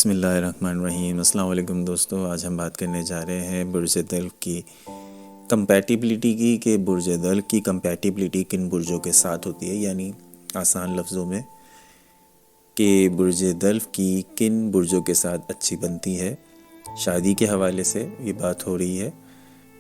بسم اللہ الرحمن الرحیم۔ السلام علیکم دوستو، آج ہم بات کرنے جا رہے ہیں برج دلو کی کمپیٹیبلٹی کی، کہ برج دلو کی کمپیٹیبلٹی کن برجوں کے ساتھ ہوتی ہے، یعنی آسان لفظوں میں کہ برج دلو کی کن برجوں کے ساتھ اچھی بنتی ہے۔ شادی کے حوالے سے یہ بات ہو رہی ہے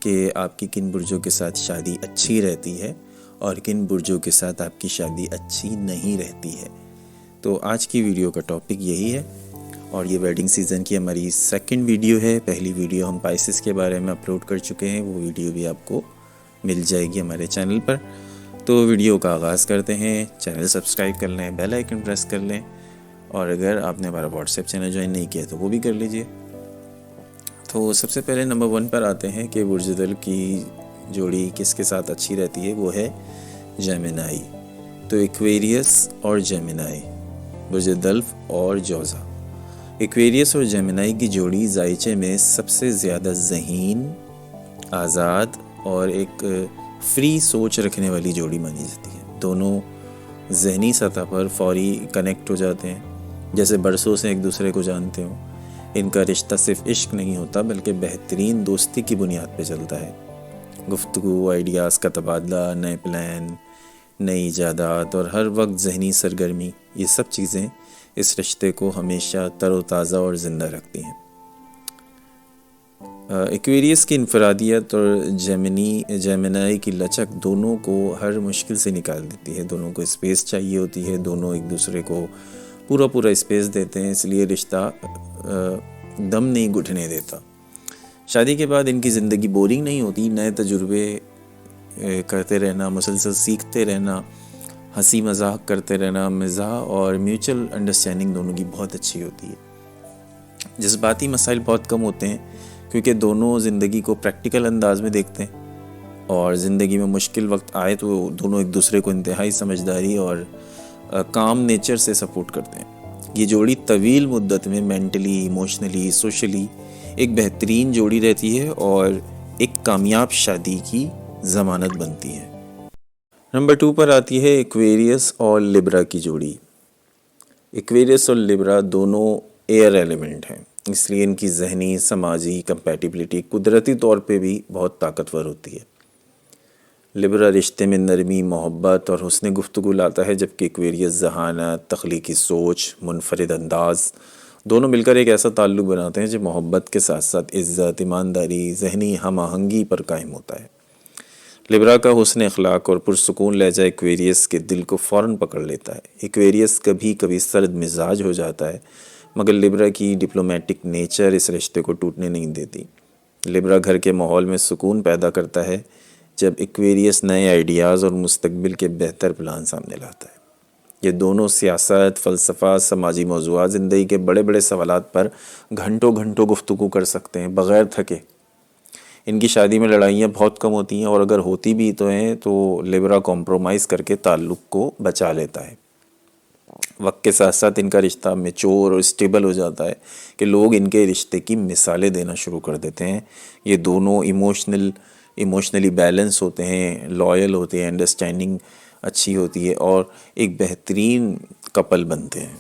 کہ آپ کی کن برجوں کے ساتھ شادی اچھی رہتی ہے اور کن برجوں کے ساتھ آپ کی شادی اچھی نہیں رہتی ہے۔ تو آج کی ویڈیو کا ٹاپک یہی ہے، اور یہ ویڈنگ سیزن کی ہماری سیکنڈ ویڈیو ہے۔ پہلی ویڈیو ہم پائسس کے بارے میں اپلوڈ کر چکے ہیں، وہ ویڈیو بھی آپ کو مل جائے گی ہمارے چینل پر۔ تو ویڈیو کا آغاز کرتے ہیں۔ چینل سبسکرائب کر لیں، بیل آئیکن پریس کر لیں، اور اگر آپ نے ہمارا واٹس ایپ چینل جوائن نہیں کیا تو وہ بھی کر لیجئے۔ تو سب سے پہلے نمبر 1 پر آتے ہیں کہ برج دلو کی جوڑی کس کے ساتھ اچھی رہتی ہے، وہ ہے جیمنائی۔ تو ایکویریس اور جیمنائی، برج دلو اور جوزا۔ ایکویریس اور جیمنائی کی جوڑی ذائچے میں سب سے زیادہ ذہین، آزاد اور ایک فری سوچ رکھنے والی جوڑی مانی جاتی ہے۔ دونوں ذہنی سطح پر فوری کنیکٹ ہو جاتے ہیں، جیسے برسوں سے ایک دوسرے کو جانتے ہوں۔ ان کا رشتہ صرف عشق نہیں ہوتا، بلکہ بہترین دوستی کی بنیاد پہ چلتا ہے۔ گفتگو، آئیڈیاز کا تبادلہ، نئے پلان، نئی ایجادات اور ہر وقت ذہنی سرگرمی، یہ سب چیزیں اس رشتے کو ہمیشہ تر و تازہ اور زندہ رکھتی ہیں۔ ایکویریس کی انفرادیت اور جیمنائی کی لچک دونوں کو ہر مشکل سے نکال دیتی ہے۔ دونوں کو اسپیس چاہیے ہوتی ہے، دونوں ایک دوسرے کو پورا اسپیس دیتے ہیں، اس لیے رشتہ دم نہیں گھٹنے دیتا۔ شادی کے بعد ان کی زندگی بورنگ نہیں ہوتی، نئے تجربے کرتے رہنا، مسلسل سیکھتے رہنا، ہنسی مذاق کرتے رہنا، مزاح اور میوچل انڈرسٹینڈنگ دونوں کی بہت اچھی ہوتی ہے۔ جذباتی مسائل بہت کم ہوتے ہیں، کیونکہ دونوں زندگی کو پریکٹیکل انداز میں دیکھتے ہیں، اور زندگی میں مشکل وقت آئے تو دونوں ایک دوسرے کو انتہائی سمجھداری اور کام نیچر سے سپورٹ کرتے ہیں۔ یہ جوڑی طویل مدت میں مینٹلی، ایموشنلی، سوشلی ایک بہترین جوڑی رہتی ہے اور ایک کامیاب شادی کی ضمانت بنتی ہے۔ نمبر 2 پر آتی ہے ایکویریس اور لیبرا کی جوڑی۔ ایکویریس اور لیبرا دونوں ایئر ایلیمنٹ ہیں، اس لیے ان کی ذہنی، سماجی کمپیٹیبلٹی قدرتی طور پہ بھی بہت طاقتور ہوتی ہے۔ لیبرا رشتے میں نرمی، محبت اور حسن گفتگو لاتا ہے، جبکہ ایکویریس ذہانت، تخلیقی سوچ، منفرد انداز، دونوں مل کر ایک ایسا تعلق بناتے ہیں جو محبت کے ساتھ ساتھ عزت، ایمانداری، ذہنی ہم آہنگی پر قائم ہوتا ہے۔ لیبرا کا حسن اخلاق اور پرسکون لہجہ ایکویریس کے دل کو فوراً پکڑ لیتا ہے۔ ایکویریس کبھی کبھی سرد مزاج ہو جاتا ہے، مگر لیبرا کی ڈپلومیٹک نیچر اس رشتے کو ٹوٹنے نہیں دیتی۔ لیبرا گھر کے ماحول میں سکون پیدا کرتا ہے، جب ایکویریس نئے آئیڈیاز اور مستقبل کے بہتر پلان سامنے لاتا ہے۔ یہ دونوں سیاست، فلسفہ، سماجی موضوعات، زندگی کے بڑے سوالات پر گھنٹوں گفتگو کر سکتے ہیں بغیر تھکے۔ ان کی شادی میں لڑائیاں بہت کم ہوتی ہیں، اور اگر ہوتی بھی تو لیبرا کمپرومائز کر کے تعلق کو بچا لیتا ہے۔ وقت کے ساتھ ساتھ ان کا رشتہ میچور اور اسٹیبل ہو جاتا ہے کہ لوگ ان کے رشتے کی مثالیں دینا شروع کر دیتے ہیں۔ یہ دونوں ایموشنلی بیلنس ہوتے ہیں، لائل ہوتے ہیں، انڈرسٹینڈنگ اچھی ہوتی ہے، اور ایک بہترین کپل بنتے ہیں۔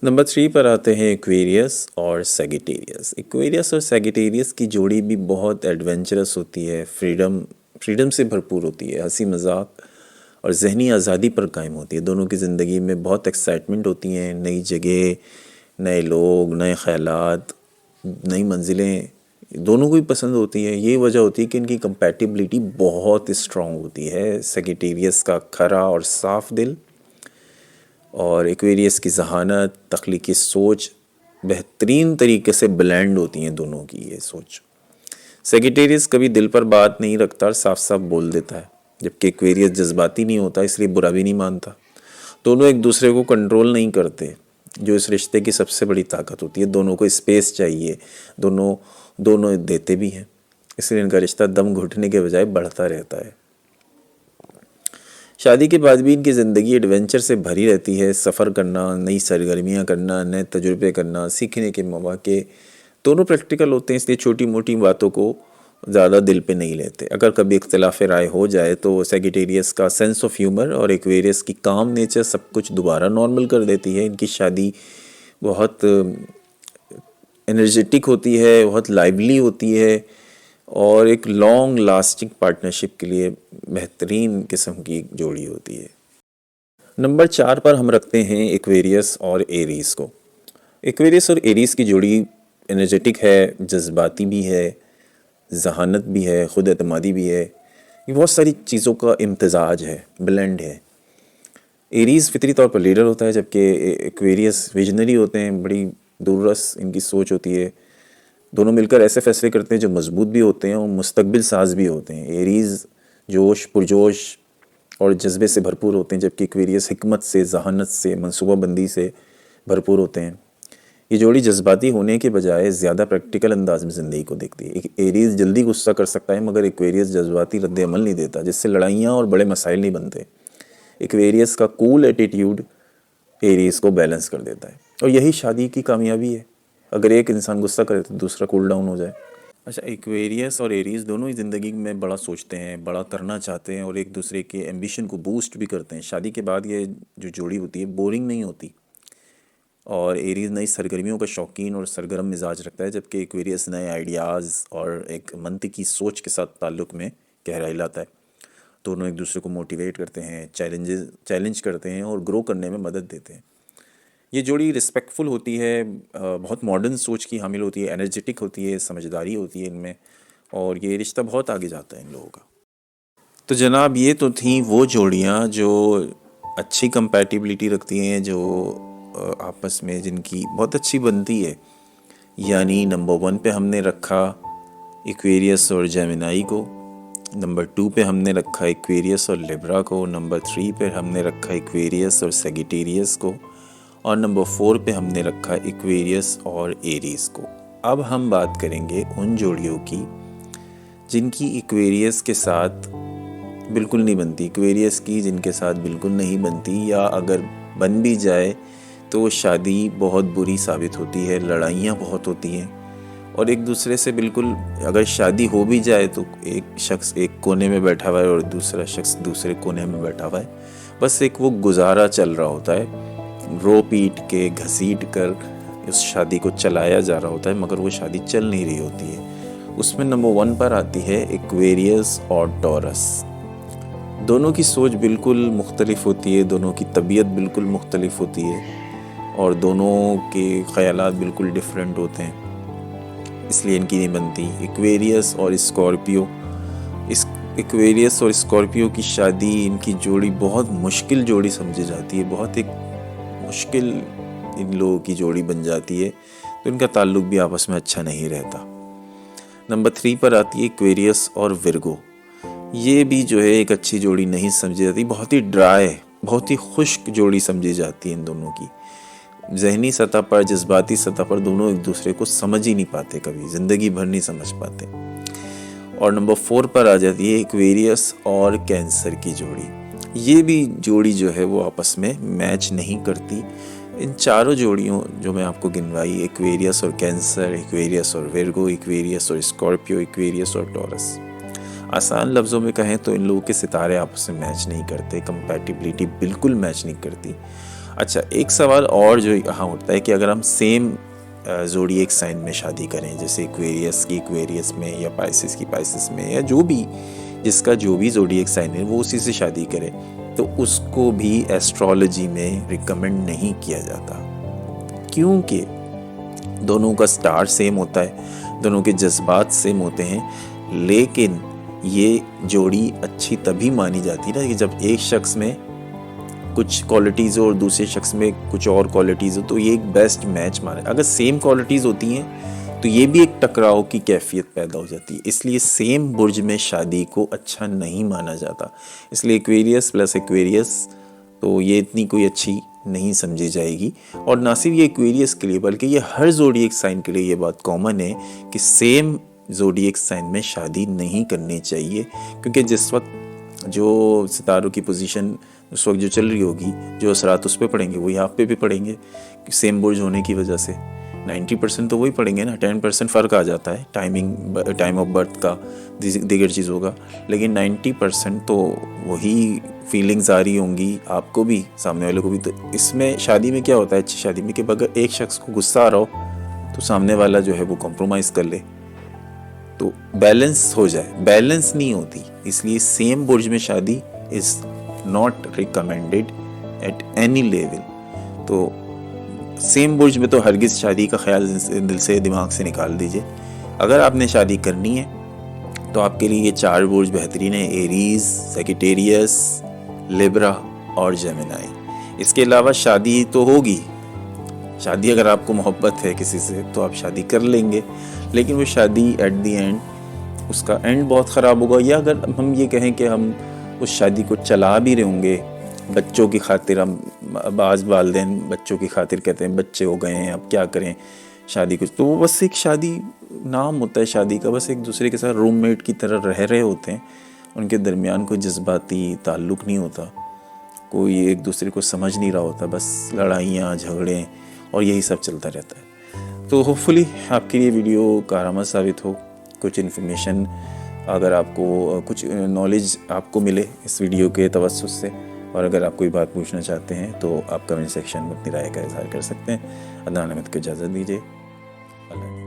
نمبر 3 پر آتے ہیں ایکویریس اور سیگیٹیریس۔ ایکویریس اور سیگیٹیریس کی جوڑی بھی بہت ایڈونچرس ہوتی ہے، فریڈم سے بھرپور ہوتی ہے، ہنسی مذاق اور ذہنی آزادی پر قائم ہوتی ہے۔ دونوں کی زندگی میں بہت ایکسائٹمنٹ ہوتی ہیں، نئی جگہ، نئے لوگ، نئے خیالات، نئی منزلیں دونوں کو ہی پسند ہوتی ہیں۔ یہ وجہ ہوتی ہے کہ ان کی کمپیٹیبلٹی بہت اسٹرانگ ہوتی ہے۔ سیگیٹیریس کا کھرا اور صاف دل اور ایکویریس کی ذہانت، تخلیقی سوچ بہترین طریقے سے بلینڈ ہوتی ہیں دونوں کی یہ سوچ۔ سیگیٹیریس کبھی دل پر بات نہیں رکھتا اور صاف بول دیتا ہے، جبکہ ایکویریس جذباتی نہیں ہوتا، اس لیے برا بھی نہیں مانتا۔ دونوں ایک دوسرے کو کنٹرول نہیں کرتے، جو اس رشتے کی سب سے بڑی طاقت ہوتی ہے۔ دونوں کو اسپیس چاہیے، دونوں دیتے بھی ہیں، اس لیے ان کا رشتہ دم گھٹنے کے بجائے بڑھتا رہتا ہے۔ شادی کے بعد بھی ان کی زندگی ایڈونچر سے بھری رہتی ہے۔ سفر کرنا، نئی سرگرمیاں کرنا، نئے تجربے کرنا، سیکھنے کے مواقع دونوں پریکٹیکل ہوتے ہیں، اس لیے چھوٹی موٹی باتوں کو زیادہ دل پہ نہیں لیتے۔ اگر کبھی اختلاف رائے ہو جائے تو سیگیٹیریس کا سینس آف ہیومر اور ایکویریس کی کام نیچر سب کچھ دوبارہ نارمل کر دیتی ہے۔ ان کی شادی بہت انرجیٹک ہوتی ہے، بہت لائیولی ہوتی ہے اور ایک لانگ لاسٹنگ پارٹنرشپ کے لیے بہترین قسم کی جوڑی ہوتی ہے۔ نمبر 4 پر ہم رکھتے ہیں ایکویریس اور ایریز کو۔ ایکویریس اور ایریز کی جوڑی انرجیٹک ہے، جذباتی بھی ہے، ذہانت بھی ہے، خود اعتمادی بھی ہے، یہ بہت ساری چیزوں کا امتزاج ہے، بلینڈ ہے۔ ایریز فطری طور پر لیڈر ہوتا ہے، جبکہ ایکویریس ویژنری ہوتے ہیں، بڑی دور رس ان کی سوچ ہوتی ہے، دونوں مل کر ایسے فیصلے کرتے ہیں جو مضبوط بھی ہوتے ہیں اور مستقبل ساز بھی ہوتے ہیں۔ ایریز جوش، پرجوش اور جذبے سے بھرپور ہوتے ہیں، جبکہ ایکویریس حکمت سے، ذہانت سے، منصوبہ بندی سے بھرپور ہوتے ہیں۔ یہ جوڑی جذباتی ہونے کے بجائے زیادہ پریکٹیکل انداز میں زندگی کو دیکھتی ہے۔ ایریز جلدی غصہ کر سکتا ہے، مگر ایکویریس جذباتی رد عمل نہیں دیتا، جس سے لڑائیاں اور بڑے مسائل نہیں بنتے۔ ایکویریس کا کول ایٹیٹیوڈ ایریز کو بیلنس کر دیتا ہے، اور یہی شادی کی کامیابی ہے، اگر ایک انسان غصہ کرے تو دوسرا کول ڈاؤن ہو جائے۔ اچھا، ایکویریس اور ایریز دونوں ہی زندگی میں بڑا سوچتے ہیں، بڑا کرنا چاہتے ہیں اور ایک دوسرے کے ایمبیشن کو بوسٹ بھی کرتے ہیں۔ شادی کے بعد یہ جو جوڑی ہوتی ہے بورنگ نہیں ہوتی، اور ایریز نئی سرگرمیوں کا شوقین اور سرگرم مزاج رکھتا ہے، جبکہ ایکویریس نئے آئیڈیاز اور ایک منطقی سوچ کے ساتھ تعلق میں گہرائی لاتا ہے۔ دونوں ایک دوسرے کو موٹیویٹ کرتے ہیں، چیلنج کرتے ہیں اور گرو کرنے میں مدد دیتے ہیں۔ یہ جوڑی رسپیکٹفل ہوتی ہے، بہت ماڈرن سوچ کی حامل ہوتی ہے، انرجیٹک ہوتی ہے، سمجھداری ہوتی ہے ان میں، اور یہ رشتہ بہت آگے جاتا ہے ان لوگوں کا۔ تو جناب، یہ تو تھیں وہ جوڑیاں جو اچھی کمپیٹیبلٹی رکھتی ہیں، جو آپس میں جن کی بہت اچھی بنتی ہے۔ یعنی نمبر 1 پہ ہم نے رکھا ایکویریس اور جیمنائی کو، نمبر 2 پہ ہم نے رکھا ایکویریس اور لیبرا کو، نمبر 3 پہ ہم نے رکھا ایکویریس اور سیگیٹیریس کو، اور نمبر 4 پہ ہم نے رکھا ایکویریس اور ایریز کو۔ اب ہم بات کریں گے ان جوڑیوں کی جن کی ایکویریس کے ساتھ بالکل نہیں بنتی، ایکویریس کی جن کے ساتھ بالکل نہیں بنتی، یا اگر بن بھی جائے تو شادی بہت بری ثابت ہوتی ہے، لڑائیاں بہت ہوتی ہیں، اور ایک دوسرے سے بالکل، اگر شادی ہو بھی جائے تو ایک شخص ایک کونے میں بیٹھا ہوا ہے اور دوسرا شخص دوسرے کونے میں بیٹھا ہوا ہے، بس ایک وہ گزارا چل رہا ہوتا ہے، رو پیٹ کے گھسیٹ کر اس شادی کو چلایا جا رہا ہوتا ہے، مگر وہ شادی چل نہیں رہی ہوتی ہے۔ اس میں نمبر 1 پر آتی ہے ایکویریس اور ٹورس۔ دونوں کی سوچ بالکل مختلف ہوتی ہے، دونوں کی طبیعت بالکل مختلف ہوتی ہے، اور دونوں کے خیالات بالکل ڈیفرنٹ ہوتے ہیں، اس لیے ان کی نہیں بنتی۔ ایکویریس اور اسکارپیو، ایکویریس اور اسکارپیو کی شادی، ان کی جوڑی بہت مشکل جوڑی سمجھی جاتی ہے، بہت ایک مشکل ان لوگوں کی جوڑی بن جاتی ہے، تو ان کا تعلق بھی آپس میں اچھا نہیں رہتا۔ نمبر 3 پر آتی ہے ایکویریس اور ورگو۔ یہ بھی جو ہے ایک اچھی جوڑی نہیں سمجھی جاتی، بہت ہی ڈرائی، بہت ہی خشک جوڑی سمجھی جاتی ہے ان دونوں کی۔ ذہنی سطح پر، جذباتی سطح پر دونوں ایک دوسرے کو سمجھ ہی نہیں پاتے، کبھی زندگی بھر نہیں سمجھ پاتے۔ اور نمبر 4 پر آ جاتی ہے ایکویریس اور کینسر کی جوڑی۔ یہ بھی جوڑی جو ہے وہ آپس میں میچ نہیں کرتی۔ ان چاروں جوڑیوں جو میں آپ کو گنوائی، ایکویریس اور کینسر، ایکویریس اور ورگو، ایکویریس اور اسکارپیو، ایکویریس اور ٹورس، آسان لفظوں میں کہیں تو ان لوگوں کے ستارے آپس میں میچ نہیں کرتے، کمپیٹیبلٹی بالکل میچ نہیں کرتی۔ اچھا، ایک سوال اور جو یہاں اٹھتا ہے کہ اگر ہم سیم زوڈی ایک سائن میں شادی کریں، جیسے ایکویریس کی ایکویریس میں، یا پائسس کی پائسس میں، یا جو بھی جس کا جو بھی زوڈی ایک سائن ہے وہ اسی سے شادی کرے، تو اس کو بھی ایسٹرالوجی میں ریکمینڈ نہیں کیا جاتا، کیونکہ دونوں کا سٹار سیم ہوتا ہے، دونوں کے جذبات سیم ہوتے ہیں، لیکن یہ جوڑی اچھی تبھی مانی جاتی ہے کہ جب ایک شخص میں کچھ کوالٹیز ہو اور دوسرے شخص میں کچھ اور کوالٹیز ہو، تو یہ ایک بیسٹ میچ مانا۔ اگر سیم کوالٹیز ہوتی ہیں تو یہ بھی ایک ٹکراؤ کی کیفیت پیدا ہو جاتی ہے، اس لیے سیم برج میں شادی کو اچھا نہیں مانا جاتا۔ اس لیے ایکویریس پلس ایکویریس تو یہ اتنی کوئی اچھی نہیں سمجھی جائے گی، اور نہ صرف یہ ایکویریس کے لیے بلکہ یہ ہر زوڈیک سائن کے لیے یہ بات کامن ہے کہ سیم زوڈیک سائن میں شادی نہیں کرنی چاہیے، کیونکہ جس وقت جو ستاروں کی پوزیشن اس وقت جو چل رہی ہوگی، جو اثرات اس پہ پڑیں گے وہی آپ پہ بھی پڑیں گے، سیم برج ہونے کی وجہ سے 90% تو وہی پڑیں گے نا، 10% فرق آ جاتا ہے ٹائم آف برتھ کا، دیگر چیزوں کا، لیکن 90% تو وہی فیلنگز آ رہی ہوں گی آپ کو بھی، سامنے والے کو بھی۔ تو اس میں شادی میں کیا ہوتا ہے، اچھی شادی میں، کہ اگر ایک شخص کو غصہ آ رہا ہو تو سامنے والا جو ہے وہ کمپرومائز کر لے تو بیلنس ہو جائے. بیلنس نہیں ہوتی, اس لیے سیم برج میں شادی is not recommended at any level. تو سیم برج میں تو ہرگز شادی کا خیال دل سے دماغ سے نکال دیجئے. اگر آپ نے شادی کرنی ہے تو آپ کے لیے یہ 4 برج بہترین ہیں: ایریز، سیگیٹیریس، لیبرا اور جیمنائی. اس کے علاوہ شادی تو ہوگی. شادی اگر آپ کو محبت ہے کسی سے تو آپ شادی کر لیں گے، لیکن وہ شادی ایٹ دی اینڈ اس کا اینڈ بہت خراب ہوگا. یا اگر ہم یہ کہیں کہ ہم اس شادی کو چلا بھی رہے ہوں گے بچوں کی خاطر، ہم بعض والدین بچوں کی خاطر کہتے ہیں بچے ہو گئے ہیں اب کیا کریں شادی کو، تو وہ بس ایک شادی نام ہوتا ہے شادی کا، بس ایک دوسرے کے ساتھ روم میٹ کی طرح رہ رہے ہوتے ہیں. ان کے درمیان کوئی جذباتی تعلق نہیں ہوتا، کوئی ایک دوسرے کو سمجھ نہیں رہا ہوتا، بس لڑائیاں جھگڑے اور یہی سب چلتا رہتا ہے. تو ہوپ فلی آپ کے لیے ویڈیو کارآمد ثابت ہو. کچھ انفارمیشن اگر آپ کو کچھ نالج آپ کو ملے اس ویڈیو کے توسط سے، اور اگر آپ کوئی بات پوچھنا چاہتے ہیں تو آپ کمنٹ سیکشن میں اپنی رائے کا اظہار کر سکتے ہیں. عدنان احمد کو اجازت دیجیے. اللہ